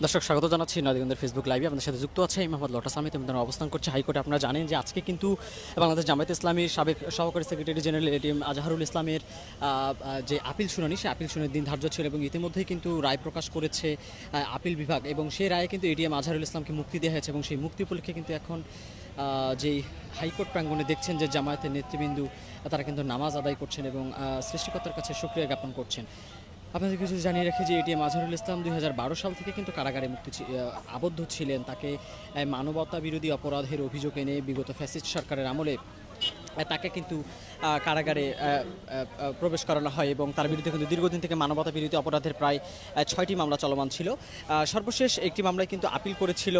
দর্শক স্বাগত জানাচ্ছি নয়াদিগঞ্জের ফেসবুক লাইভে। আপনাদের সাথে যুক্ত আছে আমি মোহাম্মদ লটাস আহমেদ এবং তারা অবস্থান করছে হাইকোর্টে। আপনারা জানেন যে আজকে কিন্তু বাংলাদেশ জামায়াতে ইসলামীর সাবেক সহকারী সেক্রেটারি জেনারেল এটিএম আজহারুল ইসলামের যে আপিল শুনানি, সেই আপিল শুনানির দিন ধার্য ছিল এবং ইতিমধ্যেই কিন্তু রায় প্রকাশ করেছে আপিল বিভাগ এবং সেই রায়ে কিন্তু এটিএম আজহারুল ইসলামকে মুক্তি দেওয়া হয়েছে এবং সেই মুক্তি উপলক্ষে কিন্তু এখন যেই হাইকোর্ট প্রাঙ্গণে দেখছেন যে জামায়াতের নেতৃবৃন্দ তারা কিন্তু নামাজ আদায় করছেন এবং সৃষ্টিকর্তার কাছে শুকরিয়া জ্ঞাপন করছেন। আপনাদের কিছু জানিয়ে রাখি যে এটিএম আজহারুল ইসলাম 2012 সাল থেকে কিন্তু কারাগারে আবদ্ধ ছিলেন। তাকে মানবতা বিরোধী অপরাধের অভিযোগ এনে বিগত ফ্যাসিস্ট সরকারের আমলে তাকে কিন্তু কারাগারে প্রবেশ করানো হয় এবং তার বিরুদ্ধে কিন্তু দীর্ঘদিন থেকে মানবতা বিরোধী অপরাধের প্রায় 6টি মামলা চলমান ছিল। সর্বশেষ একটি মামলায় কিন্তু আপিল করেছিল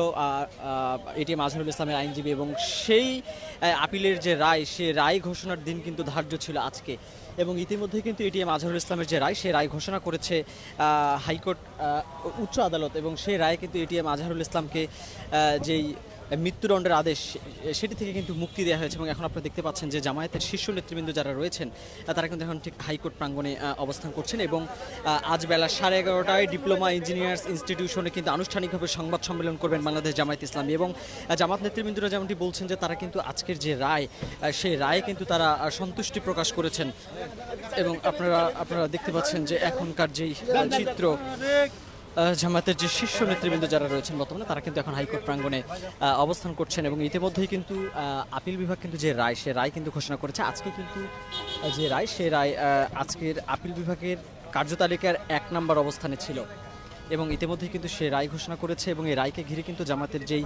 এটিএম আজহারুল ইসলামের আইনজীবী এবং সেই আপিলের যে রায়, সে রায় ঘোষণার দিন কিন্তু ধার্য ছিল আজকে এবং ইতিমধ্যেই কিন্তু এটিএম আজহারুল ইসলামের যে রায়, সে রায় ঘোষণা করেছে হাইকোর্ট উচ্চ আদালত এবং সেই রায় কিন্তু এটিএম আজহারুল ইসলামকে যেই মৃত্যুদণ্ডের আদেশ, সেটি থেকে কিন্তু মুক্তি দেওয়া হয়েছে এবং এখন আপনারা দেখতে পাচ্ছেন যে জামায়াতের শীর্ষ নেতৃবৃন্দ যারা রয়েছেন তারা কিন্তু এখন ঠিক হাইকোর্ট প্রাঙ্গণে অবস্থান করছেন এবং আজ বেলা 11:30টায় ডিপ্লোমা ইঞ্জিনিয়ার্স ইনস্টিটিউশনে কিন্তু আনুষ্ঠানিকভাবে সংবাদ সম্মেলন করবেন বাংলাদেশ জামায়াত ইসলামী এবং জামাত নেতৃবৃন্দরা যেমনটি বলছেন যে তারা কিন্তু আজকের যে রায়, সেই রায়ে কিন্তু তারা সন্তুষ্টি প্রকাশ করেছেন এবং আপনারা দেখতে পাচ্ছেন যে এখনকার যেই চিত্র, জামায়াতের যে শীর্ষ নেতৃবৃন্দ যারা রয়েছেন বর্তমানে তারা কিন্তু এখন হাইকোর্ট প্রাঙ্গণে অবস্থান করছেন এবং ইতিমধ্যেই কিন্তু আপিল বিভাগ কিন্তু যে রায়, সে রায় কিন্তু ঘোষণা করেছে। আজকে কিন্তু যে রায়, সে রায় আজকের আপিল বিভাগের কার্যতালিকার 1 নম্বর অবস্থানে ছিল এবং ইতিমধ্যেই কিন্তু সে রায় ঘোষণা করেছে এবং এই রায়কে ঘিরে কিন্তু জামাতের যেই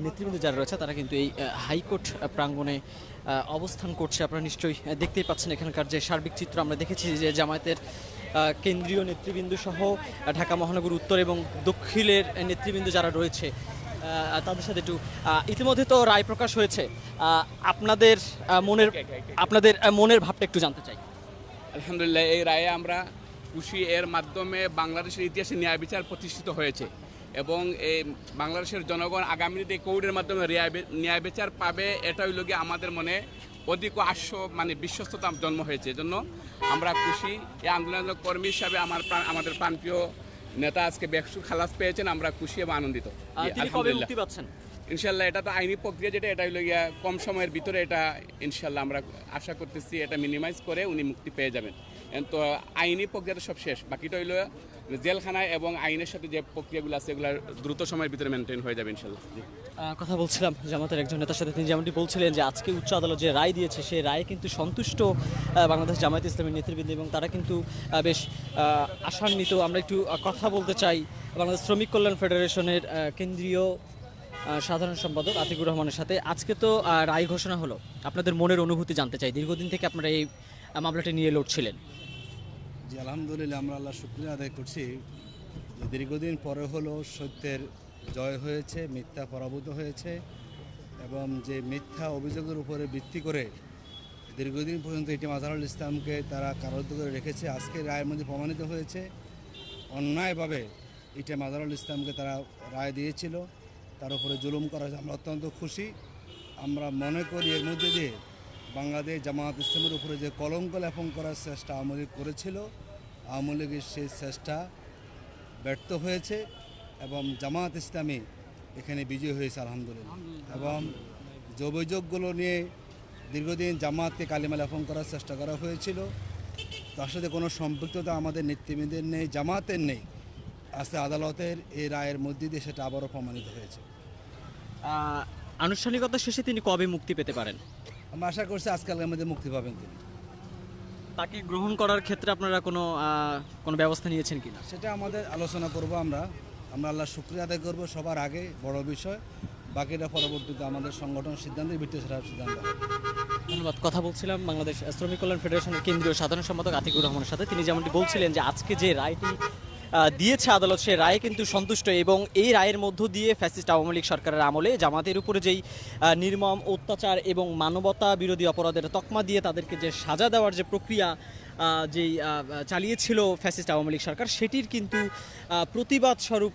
নেতৃবৃন্দ যারা রয়েছে তারা কিন্তু এই হাইকোর্ট প্রাঙ্গণে অবস্থান করছে। আপনারা নিশ্চয়ই দেখতেই পাচ্ছেন এখানকার যে সার্বিক চিত্র। আমরা দেখেছি যে জামায়াতের কেন্দ্রীয় নেতৃবৃন্দ সহ ঢাকা মহানগর উত্তর এবং দক্ষিণের নেতৃবৃন্দ যারা রয়েছে তাদের সাথে একটু ইতিমধ্যে তো রায় প্রকাশ হয়েছে, আপনাদের মনের ভাবটা একটু জানতে চাই। আলহামদুলিল্লাহ, এই রায়ে আমরা খুশি। এর মাধ্যমে বাংলাদেশের ইতিহাসে ন্যায় বিচার প্রতিষ্ঠিত হয়েছে এবং এই বাংলাদেশের জনগণ আগামী দিনে কোর্টের মাধ্যমে ন্যায় বিচার পাবে, এটা হইল গিয়ে আমাদের মনে অধিক বিশ্বস্ততা জন্ম হয়েছে। এজন্য আমরা খুশি। এই আন্দোলনের কর্মী হিসাবে আমাদের প্রাণপ্রিয় নেতা আজকে বেকসুর খালাস পেয়েছেন, আমরা খুশি এবং আনন্দিত। ইনশাল্লাহ এটা তো আইনি প্রক্রিয়া, যেটা এটা হইল গিয়া কম সময়ের ভিতরে, এটা ইনশাল্লাহ আমরা আশা করতেছি এটা মিনিমাইজ করে উনি মুক্তি পেয়ে যাবেন। তো আইনি প্রক্রিয়াটা সব শেষ, বাকিটা হইল জেলখানায় এবং আইনের সাথে যে প্রক্রিয়াগুলো আছে এগুলো দ্রুত সময়ের ভিতরে মেনটেন হয়ে যাবে ইনশাল্লাহ। কথা বলছিলাম জামাতের একজন নেতার সাথে, তিনি যেমনটি বলছিলেন যে আজকে উচ্চ আদালত যে রায় দিয়েছে সেই রায়ে কিন্তু সন্তুষ্ট বাংলাদেশ জামায়াত ইসলামের নেতৃবৃন্দ এবং তারা কিন্তু বেশ আশান্বিত। আমরা একটু কথা বলতে চাই বাংলাদেশ শ্রমিক কল্যাণ ফেডারেশনের কেন্দ্রীয় সাধারণ সম্পাদক আতিকুর রহমানের সাথে। আজকে তো রায় ঘোষণা হলো, আপনাদের মনের অনুভূতি জানতে চাই। দীর্ঘদিন থেকে আপনারা এই মামলাটি নিয়ে লড়ছিলেন। জি আলহামদুলিল্লাহ, আমরা আল্লাহ শুকরিয়া আদায় করছি যে দীর্ঘদিন পরে হলো সত্যের জয় হয়েছে, মিথ্যা পরাভূত হয়েছে এবং যে মিথ্যা অভিযোগের উপরে ভিত্তি করে দীর্ঘদিন পর্যন্ত এটিএম আজহারুল ইসলামকে তারা কারারুদ্ধ করে রেখেছে, আজকে রায়ের মধ্যে প্রমাণিত হয়েছে অন্যায়ভাবে এটিএম আজহারুল ইসলামকে তারা রায় দিয়েছিল, তার উপরে জুলুম করা হয়েছে। আমরা অত্যন্ত খুশি। আমরা মনে করি এর মধ্যে দিয়ে বাংলাদেশ জামায়াত ইসলামের উপরে যে কলঙ্ক লেপন করার চেষ্টা আওয়ামী লীগ করেছিল, আওয়ামী লীগের সেই চেষ্টা ব্যর্থ হয়েছে এবং জামায়াত ইসলামী এখানে বিজয়ী হয়েছে আলহামদুলিল্লাহ। এবং যে অভিযোগগুলো নিয়ে দীর্ঘদিন জামায়াতকে কালিমা লেপন করার চেষ্টা করা হয়েছিল, তার সাথে কোনো সম্পৃক্ততা আমাদের নেতৃবৃন্দের নেই, জামায়াতের নেই, আজকে আদালতের এই রায়ের মধ্যে দিয়ে সেটা আবারও প্রমাণিত হয়েছে। আনুষ্ঠানিকতা শেষে তিনি কবে মুক্তি পেতে পারেন? আমরা আশা করছি আজকালের মধ্যে মুক্তি পাবেন তিনি। তাকে গ্রহণ করার ক্ষেত্রে আপনারা কোনো ব্যবস্থা নিয়েছেন কিনা সেটা আমাদের আলোচনা করব। আমরা আল্লাহ শুকরিয়া আদায় করবো সবার আগে, বড় বিষয়। বাকিটা পরবর্তীতে আমাদের সংগঠন সিদ্ধান্তের ভিত্তিতে সেটা সিদ্ধান্ত হবে। ধন্যবাদ। কথা বলছিলাম বাংলাদেশ শ্রমিক কল্যাণ ফেডারেশনের কেন্দ্রীয় সাধারণ সম্পাদক আতিকুর রহমানের সাথে। তিনি যেমনটি বলছিলেন যে আজকে যে রায়টি দিয়েছে আদালত, সে রায়ে কিন্তু সন্তুষ্ট এবং এই রায়ের মধ্য দিয়ে ফ্যাসিস্ট আওয়ামী লীগ সরকারের আমলে জামাতের উপরে যেই নির্মম অত্যাচার এবং মানবতা বিরোধী অপরাধের তকমা দিয়ে তাদেরকে যে সাজা দেওয়ার যে প্রক্রিয়া যেই চালিয়েছিল ফ্যাসিস্ট আওয়ামী লীগ সরকার, সেটির কিন্তু প্রতিবাদ স্বরূপ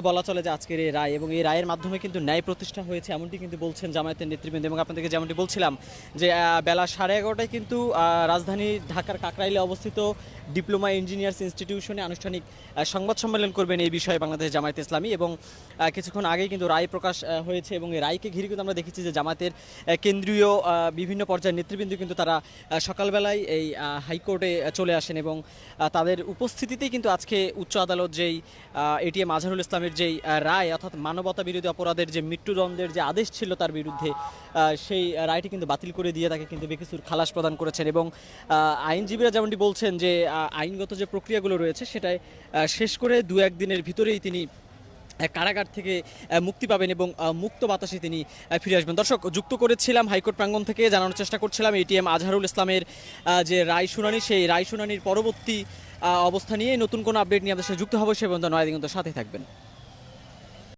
বলা চলে যে আজকের এই রায়, এবং এই রায়ের মাধ্যমে কিন্তু ন্যায় প্রতিষ্ঠা হয়েছে এমনটি কিন্তু বলছেন জামায়াতের নেতৃবৃন্দ। এবং আপনাদেরকে যেমনটি বলছিলাম যে বেলা 11:30টায় কিন্তু রাজধানী ঢাকার কাকরাইলে অবস্থিত ডিপ্লোমা ইঞ্জিনিয়ার্স ইনস্টিটিউশনে আনুষ্ঠানিক সংবাদ সম্মেলন করবেন এই বিষয়ে বাংলাদেশ জামায়াতে ইসলামী। এবং কিছুক্ষণ আগেই কিন্তু রায় প্রকাশ হয়েছে, এবং এই রায়কে ঘিরে কিন্তু আমরা দেখেছি যে জামায়াতের কেন্দ্রীয় বিভিন্ন পর্যায়ের নেতৃবৃন্দ কিন্তু তারা সকালবেলায় এই হাইকোর্টে চলে আসেন, এবং তাদের উপস্থিতিতেই কিন্তু আজকে উচ্চ আদালত যেই এটিএম আজহারুল ইসলামের যেই রায়, অর্থাৎ মানবতা বিরোধী অপরাধের যে মৃত্যুদণ্ডের যে আদেশ ছিল তার বিরুদ্ধে, সেই রায়টি কিন্তু বাতিল করে দিয়ে তাকে কিন্তু বেকিসুর খালাস প্রদান করেছেন। এবং আইনজীবীরা যেমনটি বলছেন যে আইনগত যে প্রক্রিয়াগুলো রয়েছে সেটাই শেষ করে 2-1 দিনের ভিতরেই তিনি কারাগার থেকে মুক্তি পাবেন এবং মুক্ত বাতাসে তিনি ফিরে আসবেন। দর্শক, যুক্ত করেছিলাম হাইকোর্ট প্রাঙ্গণ থেকে, জানানোর চেষ্টা করছিলাম এটিএম আজহারুল ইসলামের যে রায় শুনানি, সেই রায় শুনানির পরবর্তী অবস্থা নিয়ে নতুন কোনো আপডেট নিয়ে আপনাদের সাথে যুক্ত হবো। সে পর্যন্ত নয়াদিগন্ত সাথে থাকবেন।